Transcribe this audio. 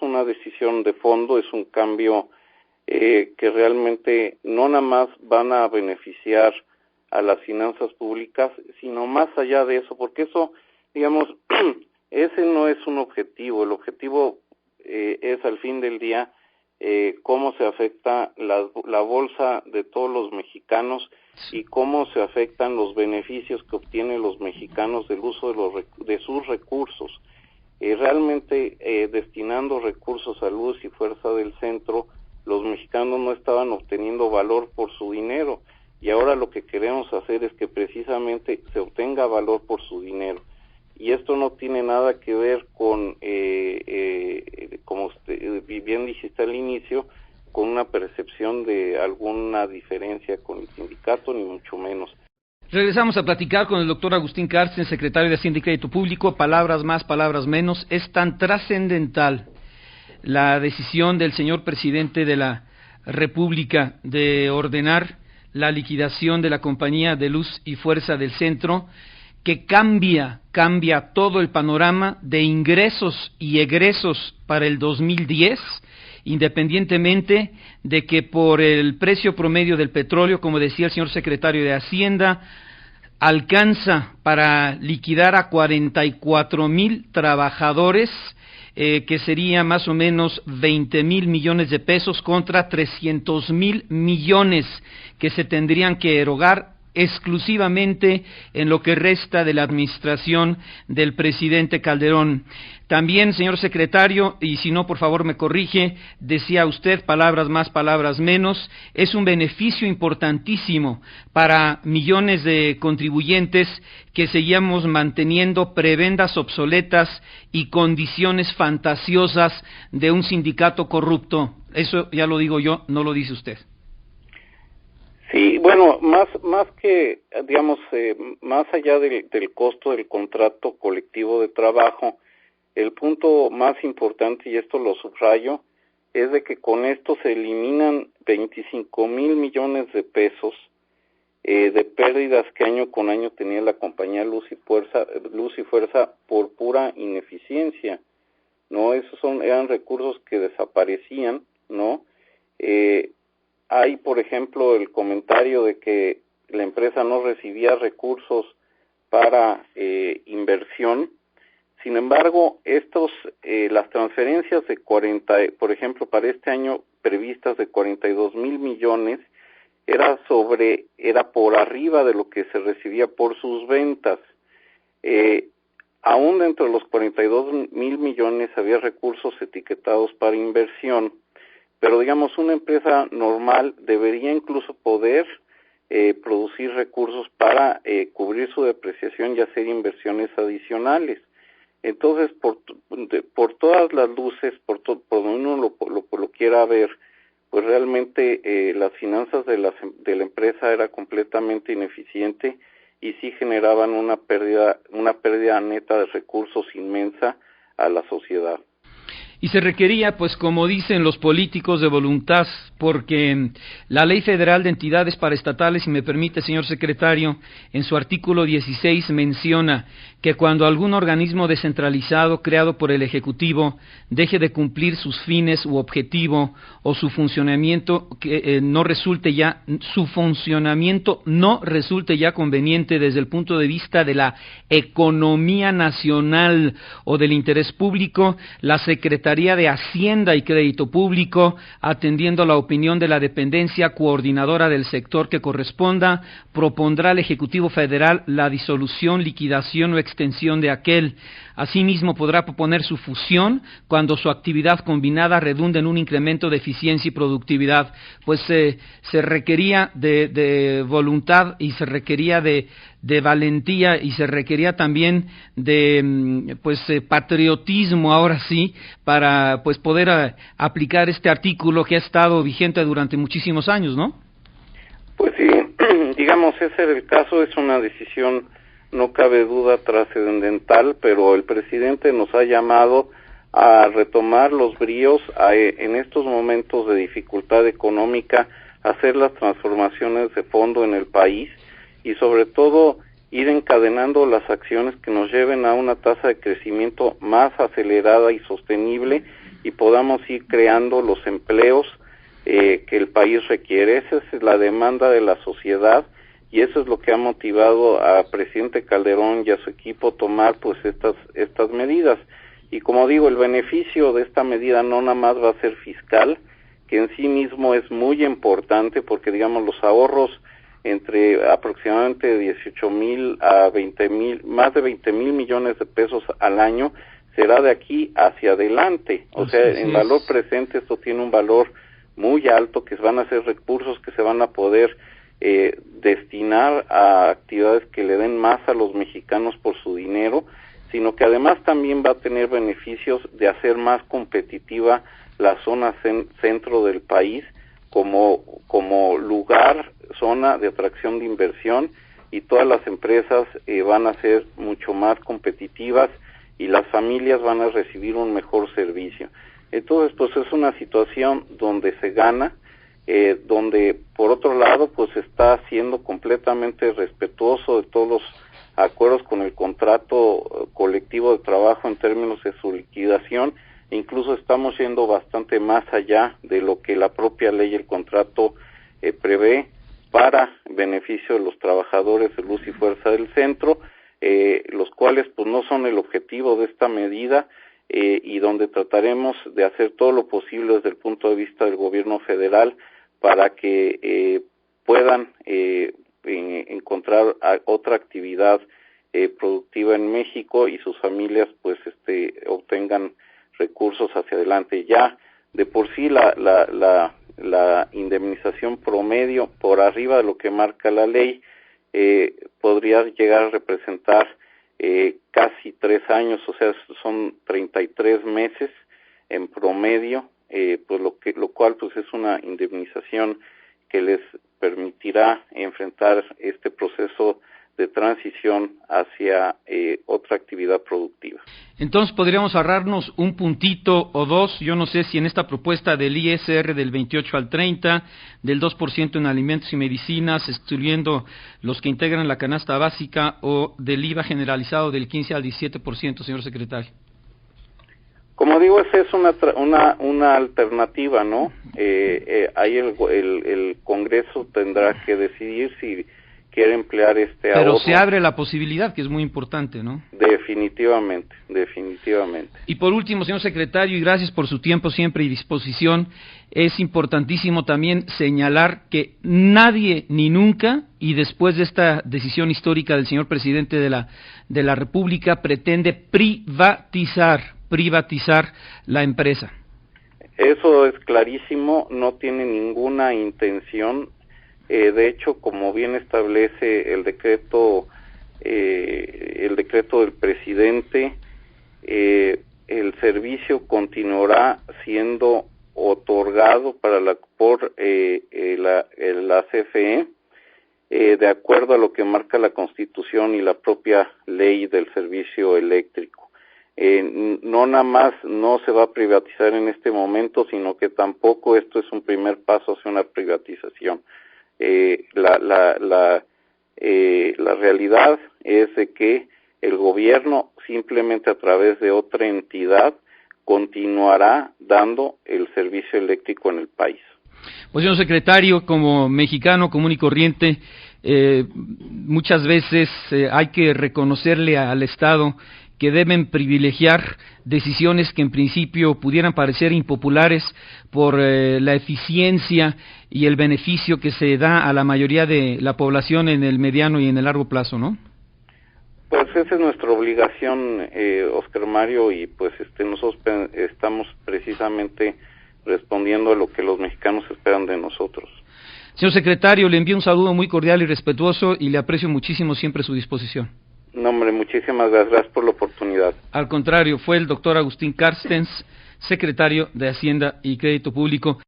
una decisión de fondo, es un cambio que realmente no nada más van a beneficiar a las finanzas públicas, sino más allá de eso, porque eso, digamos, ese no es un objetivo. El objetivo es al fin del día cómo se afecta la bolsa de todos los mexicanos y cómo se afectan los beneficios que obtienen los mexicanos del uso de sus recursos. Realmente destinando recursos a Luz y Fuerza del Centro, los mexicanos no estaban obteniendo valor por su dinero, y ahora lo que queremos hacer es que precisamente se obtenga valor por su dinero. Y esto no tiene nada que ver con, como usted bien dijiste al inicio, con una percepción de alguna diferencia con el sindicato, ni mucho menos. Regresamos a platicar con el doctor Agustín Carstens, secretario de Hacienda y Crédito Público. Palabras más, palabras menos. Es tan trascendental la decisión del señor presidente de la República de ordenar la liquidación de la Compañía de Luz y Fuerza del Centro, que cambia todo el panorama de ingresos y egresos para el 2010, independientemente de que por el precio promedio del petróleo, como decía el señor secretario de Hacienda, alcanza para liquidar a 44,000 trabajadores, que sería más o menos 20,000 millones de pesos contra 300,000 millones que se tendrían que erogar exclusivamente en lo que resta de la administración del presidente Calderón. También, señor secretario, y si no, por favor me corrige, decía usted, palabras más, palabras menos, es un beneficio importantísimo para millones de contribuyentes que seguíamos manteniendo prebendas obsoletas y condiciones fantasiosas de un sindicato corrupto. Eso ya lo digo yo, no lo dice usted. Sí, bueno, más que, digamos, más allá del costo del contrato colectivo de trabajo, el punto más importante, y esto lo subrayo, es de que con esto se eliminan 25,000 millones de pesos de pérdidas que año con año tenía la compañía Luz y Fuerza por pura ineficiencia, ¿no? Esos eran recursos que desaparecían, ¿no? Hay, por ejemplo, el comentario de que la empresa no recibía recursos para inversión. Sin embargo, las transferencias de por ejemplo, para este año previstas de 42,000 millones, era por arriba de lo que se recibía por sus ventas. Aún dentro de los 42,000 millones había recursos etiquetados para inversión, pero digamos una empresa normal debería incluso poder producir recursos para cubrir su depreciación y hacer inversiones adicionales. Entonces, por todas las luces, por donde uno lo quiera ver, pues realmente las finanzas de la empresa era completamente ineficiente y sí generaban una pérdida neta de recursos inmensa a la sociedad. Y se requería, pues como dicen los políticos, de voluntad, porque la Ley Federal de Entidades Paraestatales, si me permite, señor secretario, en su artículo 16 menciona que cuando algún organismo descentralizado creado por el Ejecutivo deje de cumplir sus fines u objetivo o su funcionamiento no resulte ya conveniente desde el punto de vista de la economía nacional o del interés público, la Secretaría de Hacienda y Crédito Público, atendiendo a la opinión de la dependencia coordinadora del sector que corresponda, propondrá al Ejecutivo Federal la disolución, liquidación o extensión de aquel. Asimismo, podrá proponer su fusión cuando su actividad combinada redunde en un incremento de eficiencia y productividad. Pues se requería de voluntad y se requería de valentía y se requería también de patriotismo, ahora sí, para pues poder aplicar este artículo que ha estado vigente durante muchísimos años, ¿no? Pues sí, digamos, ese es el caso, es una decisión, no cabe duda, trascendental, pero el presidente nos ha llamado a retomar los bríos en estos momentos de dificultad económica, hacer las transformaciones de fondo en el país y sobre todo ir encadenando las acciones que nos lleven a una tasa de crecimiento más acelerada y sostenible y podamos ir creando los empleos que el país requiere. Esa es la demanda de la sociedad y eso es lo que ha motivado a presidente Calderón y a su equipo tomar pues estas medidas. Y como digo, el beneficio de esta medida no nada más va a ser fiscal, que en sí mismo es muy importante porque digamos los ahorros entre aproximadamente 18,000 a 20,000, más de 20,000 millones de pesos al año será de aquí hacia adelante. O sea, en valor presente esto tiene un valor muy alto, que van a ser recursos que se van a poder destinar a actividades que le den más a los mexicanos por su dinero, sino que además también va a tener beneficios de hacer más competitiva la zona centro del país como lugar, zona de atracción de inversión, y todas las empresas van a ser mucho más competitivas y las familias van a recibir un mejor servicio. Entonces, pues es una situación donde se gana, donde por otro lado, pues está siendo completamente respetuoso de todos los acuerdos con el contrato colectivo de trabajo en términos de su liquidación. Incluso estamos yendo bastante más allá de lo que la propia ley y el contrato prevé para beneficio de los trabajadores de Luz y Fuerza del Centro, los cuales pues no son el objetivo de esta medida, y donde trataremos de hacer todo lo posible desde el punto de vista del gobierno federal para que puedan encontrar otra actividad productiva en México y sus familias pues obtengan recursos hacia adelante. Ya de por sí la indemnización promedio por arriba de lo que marca la ley podría llegar a representar casi 3 años, o sea, son 33 meses en promedio, pues lo cual pues es una indemnización que les permitirá enfrentar este proceso de transición hacia otra actividad productiva. Entonces podríamos ahorrarnos un puntito o dos, yo no sé si en esta propuesta del ISR del 28 al 30, del 2% en alimentos y medicinas, excluyendo los que integran la canasta básica, o del IVA generalizado del 15 al 17%, señor secretario. Como digo, esa es una alternativa, ¿no? Ahí el Congreso tendrá que decidir si quiere emplear este ahorro. Pero se abre la posibilidad, que es muy importante, ¿no? Definitivamente. Y por último, señor secretario, y gracias por su tiempo siempre y disposición, es importantísimo también señalar que nadie ni nunca, y después de esta decisión histórica del señor presidente de la República, pretende privatizar la empresa. Eso es clarísimo, no tiene ninguna intención. De hecho, como bien establece el decreto del presidente, el servicio continuará siendo otorgado por la CFE, de acuerdo a lo que marca la Constitución y la propia ley del servicio eléctrico. No nada más no se va a privatizar en este momento, sino que tampoco esto es un primer paso hacia una privatización. La realidad es de que el gobierno, simplemente a través de otra entidad, continuará dando el servicio eléctrico en el país. Pues, señor secretario, como mexicano común y corriente, muchas veces hay que reconocerle al Estado que deben privilegiar decisiones que en principio pudieran parecer impopulares por la eficiencia y el beneficio que se da a la mayoría de la población en el mediano y en el largo plazo, ¿no? Pues esa es nuestra obligación, Oscar Mario, y pues nosotros estamos precisamente respondiendo a lo que los mexicanos esperan de nosotros. Señor secretario, le envío un saludo muy cordial y respetuoso y le aprecio muchísimo siempre su disposición. No, hombre, muchísimas gracias por la oportunidad. Al contrario, fue el doctor Agustín Carstens, secretario de Hacienda y Crédito Público.